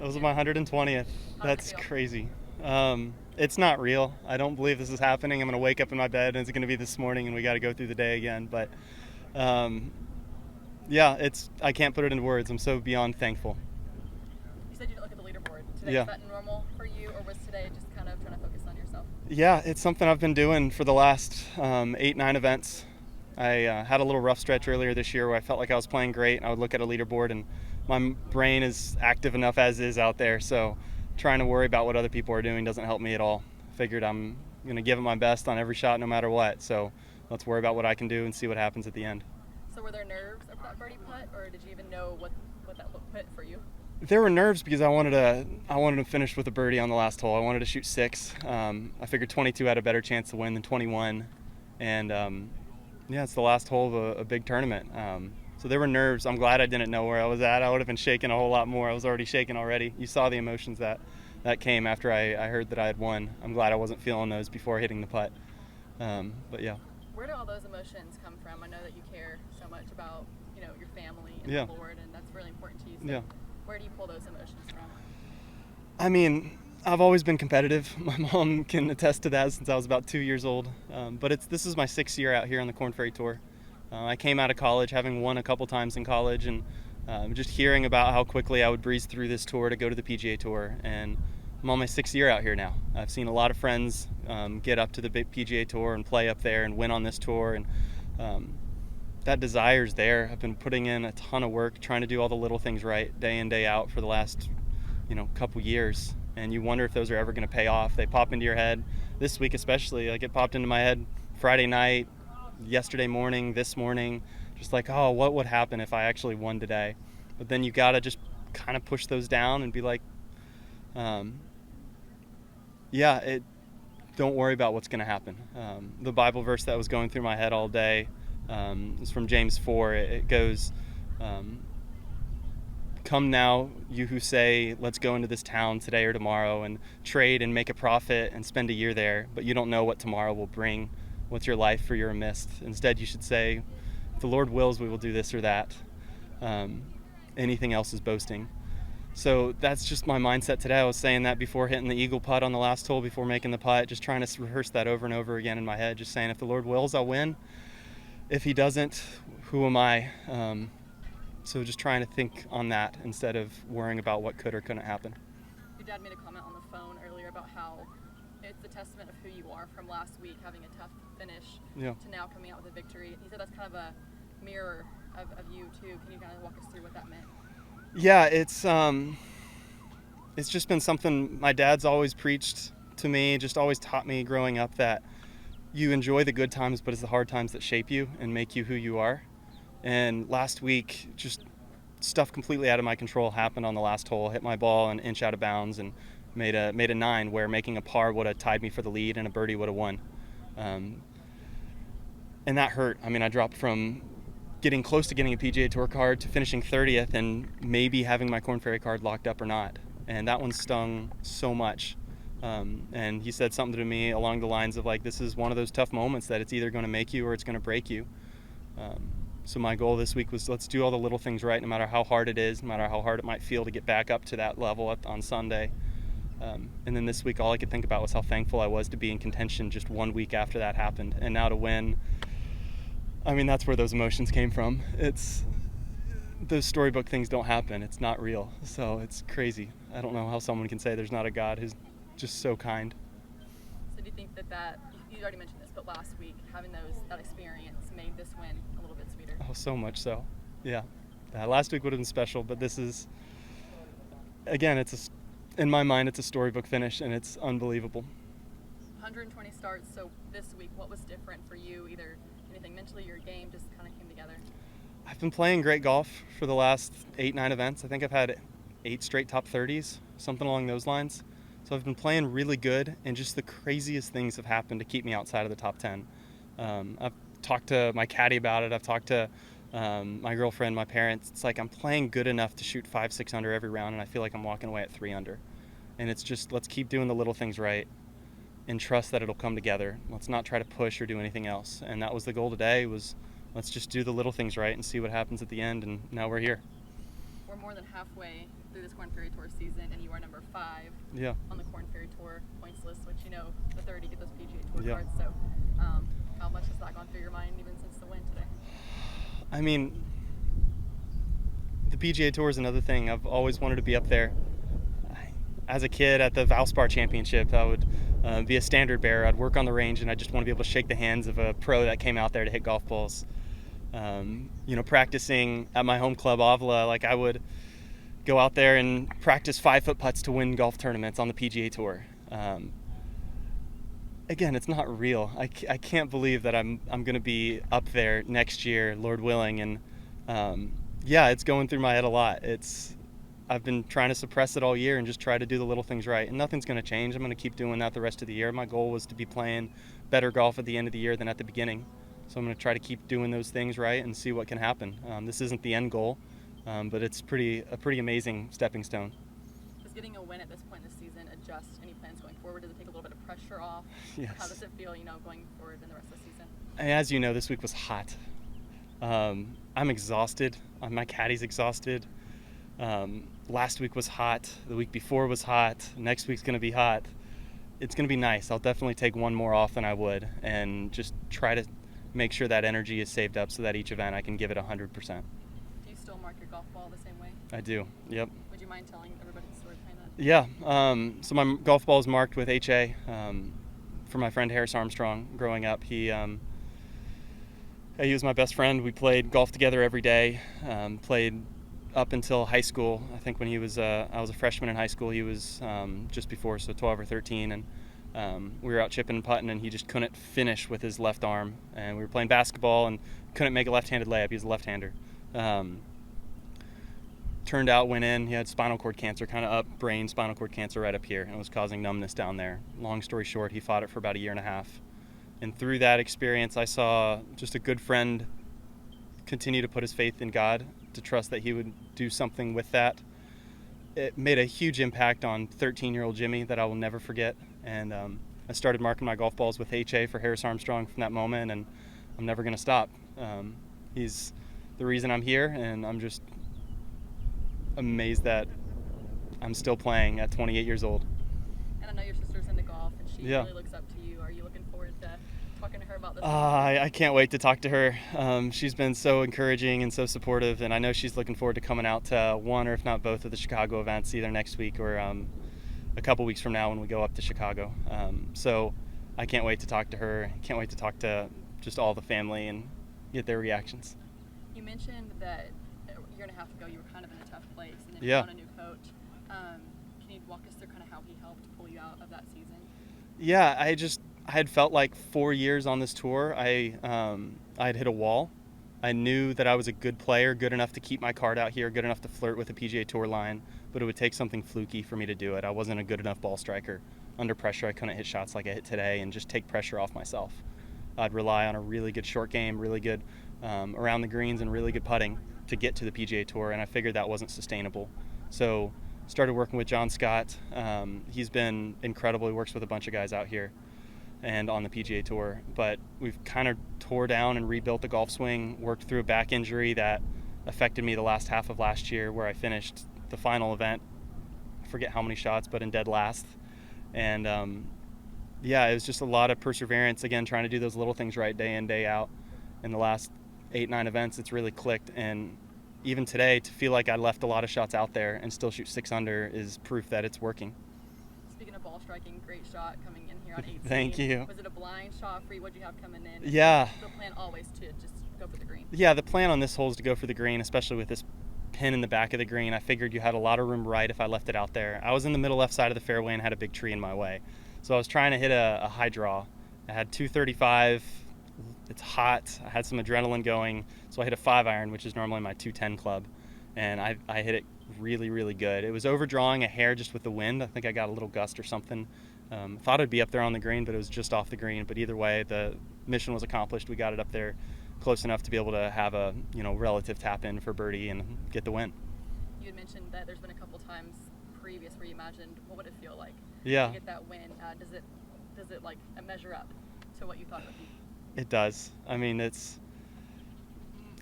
That was my 120th. That's crazy. It's not real. I don't believe this is happening. I'm going to wake up in my bed and it's going to be this morning and we got to go through the day again. But um, yeah, I can't put it into words. I'm so beyond thankful. You said you didn't look at the leaderboard today. Yeah. Is that normal for you, or was today just kind of trying to focus on yourself? Yeah, it's something I've been doing for the last 8-9 events. I had a little rough stretch earlier this year where I felt like I was playing great and I would look at a leaderboard and my brain is active enough as is out there, so trying to worry about what other people are doing doesn't help me at all. Figured I'm going to give it my best on every shot no matter what, so let's worry about what I can do and see what happens at the end. So were there nerves over that birdie putt, or did you even know what that put for you? There were nerves because I wanted to finish with a birdie on the last hole. I wanted to shoot 6. I figured 22 had a better chance to win than 21, and yeah, it's the last hole of a big tournament. So there were nerves. I'm glad I didn't know where I was at. I would have been shaking a whole lot more. I was already shaking already. You saw the emotions that came after I heard that I had won. I'm glad I wasn't feeling those before hitting the putt. But yeah. Where do all those emotions come from? I know that you care so much about your family and Yeah. the Lord, and that's really important to you. So Yeah. where do you pull those emotions from? I mean, I've always been competitive. My mom can attest to that since I was about 2 years old. But this is my 6th year out here on the Korn Ferry Tour. I came out of college having won a couple times in college, and just hearing about how quickly I would breeze through this tour to go to the PGA Tour. And I'm on my 6th year out here now. I've seen a lot of friends get up to the big PGA Tour and play up there and win on this tour, and that desire's there. I've been putting in a ton of work trying to do all the little things right day in, day out for the last couple years, and you wonder if those are ever going to pay off. They pop into your head. This week especially, like, it popped into my head Friday night, yesterday morning, this morning, just like, oh, what would happen if I actually won today? But then you got to just kind of push those down and be like, don't worry about what's going to happen. The Bible verse that was going through my head all day is from James 4. It goes, come now, you who say, let's go into this town today or tomorrow and trade and make a profit and spend a year there, but you don't know what tomorrow will bring. What's your life for your mist? Instead, you should say, if the Lord wills, we will do this or that. Anything else is boasting. So that's just my mindset today. I was saying that before hitting the eagle putt on the last hole, before making the putt, just trying to rehearse that over and over again in my head, just saying, if the Lord wills, I'll win. If he doesn't, who am I? So just trying to think on that instead of worrying about what could or couldn't happen. Your dad made a comment on the phone earlier about how it's a testament of who you are from last week, having a tough finish, to now coming out with a victory. He said that's kind of a mirror of you too. Can you kind of walk us through what that meant? Yeah, it's just been something my dad's always preached to me, just always taught me growing up, that you enjoy the good times, but it's the hard times that shape you and make you who you are. And last week, just stuff completely out of my control happened on the last hole. Hit my ball an inch out of bounds and made a 9, where making a par would have tied me for the lead and a birdie would have won. And that hurt. I mean, I dropped from getting close to getting a PGA Tour card to finishing 30th and maybe having my Korn Ferry card locked up or not. And that one stung so much. And he said something to me along the lines of, like, this is one of those tough moments that it's either going to make you or it's going to break you. So my goal this week was, let's do all the little things right, no matter how hard it is, no matter how hard it might feel to get back up to that level on Sunday. And then this week, all I could think about was how thankful I was to be in contention just 1 week after that happened. And now to win, I mean, that's where those emotions came from. Those storybook things don't happen. It's not real. So it's crazy. I don't know how someone can say there's not a God who's just so kind. So do you think that you already mentioned this, but last week, having that experience made this win a little bit sweeter? Oh, so much so. Yeah. Last week would have been special, but this is, again, in my mind, it's a storybook finish, and it's unbelievable. 120 starts, so this week, what was different for you? Either anything mentally, your game just kind of came together? I've been playing great golf for the last 8-9 events. I think I've had 8 straight top 30s, something along those lines. So I've been playing really good, and just the craziest things have happened to keep me outside of the top 10. I've talked to my caddy about it. I've talked to my girlfriend, my parents. It's like I'm playing good enough to shoot 5-6 under every round, and I feel like I'm walking away at 3 under. And it's just, let's keep doing the little things right and trust that it'll come together. Let's not try to push or do anything else. And that was the goal today, was let's just do the little things right and see what happens at the end, and now we're here. we're more than halfway through this Korn Ferry Tour season, and you are number 5 on the Korn Ferry Tour points list, which, you know, the 30 get those PGA Tour cards. So how much has that gone through your mind even since the win today? I mean, the PGA Tour is another thing. I've always wanted to be up there. As a kid at the Valspar Championship, I would be a standard bearer. I'd work on the range, and I just want to be able to shake the hands of a pro that came out there to hit golf balls. You know, practicing at my home club, Avila, like I would go out there and practice 5-foot putts to win golf tournaments on the PGA Tour. Again, it's not real. I can't believe that I'm going to be up there next year, Lord willing, and yeah, it's going through my head a lot. I've been trying to suppress it all year and just try to do the little things right, and nothing's going to change. I'm going to keep doing that the rest of the year. My goal was to be playing better golf at the end of the year than at the beginning, so I'm going to try to keep doing those things right and see what can happen. This isn't the end goal, but it's a pretty amazing stepping stone. Does getting a win at this point in the season adjust any plans going forward? Does it take a little bit of pressure off? Yes. How does it feel, you know, going forward in the rest of the season? As you know, this week was hot. I'm exhausted. My caddy's exhausted. Last week was hot. The week before was hot. Next week's going to be hot. It's going to be nice. I'll definitely take one more off than I would and just try to make sure that energy is saved up so that each event I can give it 100%. Do you still mark your golf ball the same way? I do, yep. Would you mind telling everybody the story behind that? Yeah, so my golf ball is marked with HA for my friend Harris Armstrong growing up. He was my best friend. We played golf together every day, played up until high school. I think when I was a freshman in high school, he was just before, so 12 or 13, and we were out chipping and putting, and he just couldn't finish with his left arm. And we were playing basketball and couldn't make a left-handed layup. He was a left-hander. Turned out, went in. He had spinal cord cancer, kind of up brain spinal cord cancer right up here, and it was causing numbness down there. Long story short, he fought it for about a year and a half. And through that experience, I saw just a good friend continue to put his faith in God, to trust that he would do something with that. It made a huge impact on 13-year-old Jimme that I will never forget. And I started marking my golf balls with HA for Harris Armstrong from that moment, and I'm never going to stop. He's the reason I'm here, and I'm just amazed that I'm still playing at 28 years old. And I know your sister's into golf, and she really looks up to you. Are you looking forward to talking to her about this? I can't wait to talk to her. She's been so encouraging and so supportive, and I know she's looking forward to coming out to one or if not both of the Chicago events, either next week or a couple weeks from now when we go up to Chicago. So I can't wait to talk to her. Can't wait to talk to just all the family and get their reactions. You mentioned that a year and a half ago you were kind of in a tough place, and then you found a new coach. Can you walk us through kind of how he helped pull you out of that season? Yeah, I had felt like 4 years on this tour, I had hit a wall. I knew that I was a good player, good enough to keep my card out here, good enough to flirt with the PGA Tour line, but it would take something fluky for me to do it. I wasn't a good enough ball striker. Under pressure, I couldn't hit shots like I hit today and just take pressure off myself. I'd rely on a really good short game, really good around the greens, and really good putting to get to the PGA Tour, and I figured that wasn't sustainable. So started working with John Scott. He's been incredible. He works with a bunch of guys out here and on the PGA Tour, but we've kind of tore down and rebuilt the golf swing, worked through a back injury that affected me the last half of last year, where I finished the final event, I forget how many shots, but in dead last. And yeah, it was just a lot of perseverance, again, trying to do those little things right day in, day out. In the last 8-9 events, it's really clicked, and even today, to feel like I left a lot of shots out there and still shoot 6 under is proof that it's working. Speaking of ball striking, great shot coming in here on 18. Thank you. Was it a blind shot for you? What did you have coming in? Yeah. The plan always to just go for the green? Yeah, the plan on this hole is to go for the green, especially with this pin in the back of the green. I figured you had a lot of room right if I left it out there. I was in the middle left side of the fairway and had a big tree in my way. So I was trying to hit a high draw. I had 235. It's hot. I had some adrenaline going, so I hit a 5-iron, which is normally my 210 club, and I hit it really, really good. It was overdrawing a hair just with the wind. I think I got a little gust or something. Thought it'd be up there on the green, but it was just off the green. But either way, the mission was accomplished. We got it up there close enough to be able to have a relative tap in for birdie and get the win. You had mentioned that there's been a couple times previous where you imagined what would it feel like to get that win. Does it like measure up to what you thought it would be? It does. I mean,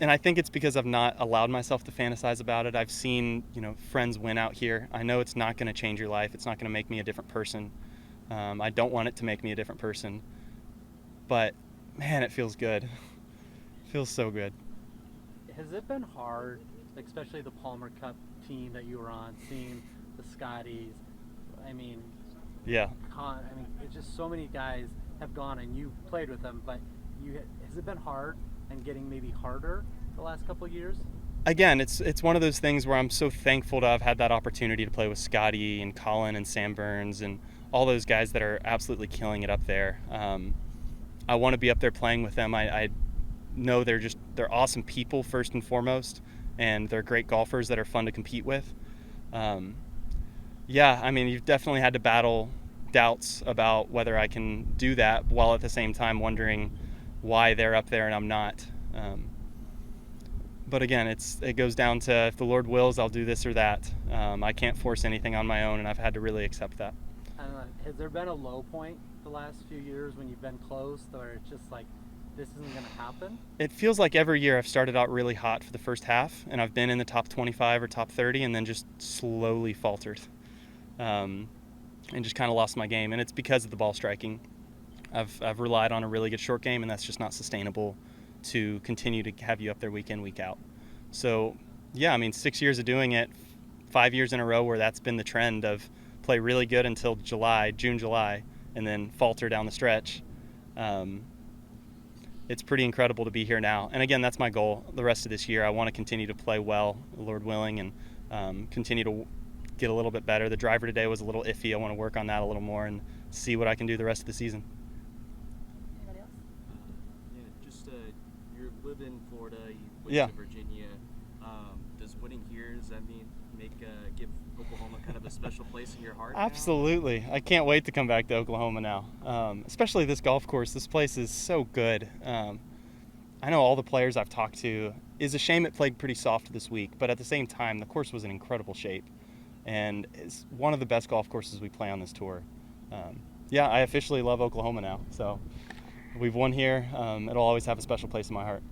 And I think it's because I've not allowed myself to fantasize about it. I've seen, friends win out here. I know it's not going to change your life. It's not going to make me a different person. I don't want it to make me a different person. But, man, it feels good. It feels so good. Has it been hard, especially the Palmer Cup team that you were on, seeing the Scotties? I mean, yeah. It's just so many guys have gone and you played with them, but has it been hard and getting maybe harder the last couple of years? Again, it's one of those things where I'm so thankful to have had that opportunity to play with Scotty and Colin and Sam Burns and all those guys that are absolutely killing it up there. I want to be up there playing with them. I know they're awesome people first and foremost, and they're great golfers that are fun to compete with. You've definitely had to battle doubts about whether I can do that, while at the same time wondering why they're up there and I'm not. But again, it goes down to, if the Lord wills, I'll do this or that. I can't force anything on my own, and I've had to really accept that. Has there been a low point the last few years when you've been close, or it's just like, this isn't going to happen? It feels like every year I've started out really hot for the first half, and I've been in the top 25 or top 30, and then just slowly faltered. And just kind of lost my game, and it's because of the ball striking. I've relied on a really good short game, and that's just not sustainable to continue to have you up there week in, week out. So, 6 years of doing it, 5 years in a row where that's been the trend of play really good until June, July, and then falter down the stretch. It's pretty incredible to be here now. And again, that's my goal the rest of this year. I want to continue to play well, Lord willing, and continue to get a little bit better. The driver today was a little iffy. I want to work on that a little more and see what I can do the rest of the season. Anybody else? You live in Florida, you went to Virginia. Does winning here, does that mean give Oklahoma kind of a special place in your heart? Absolutely. I can't wait to come back to Oklahoma now, especially this golf course. This place is so good. I know all the players I've talked to. It's a shame it played pretty soft this week, but at the same time, the course was in incredible shape. And it's one of the best golf courses we play on this tour. I officially love Oklahoma now. So we've won here. It'll always have a special place in my heart.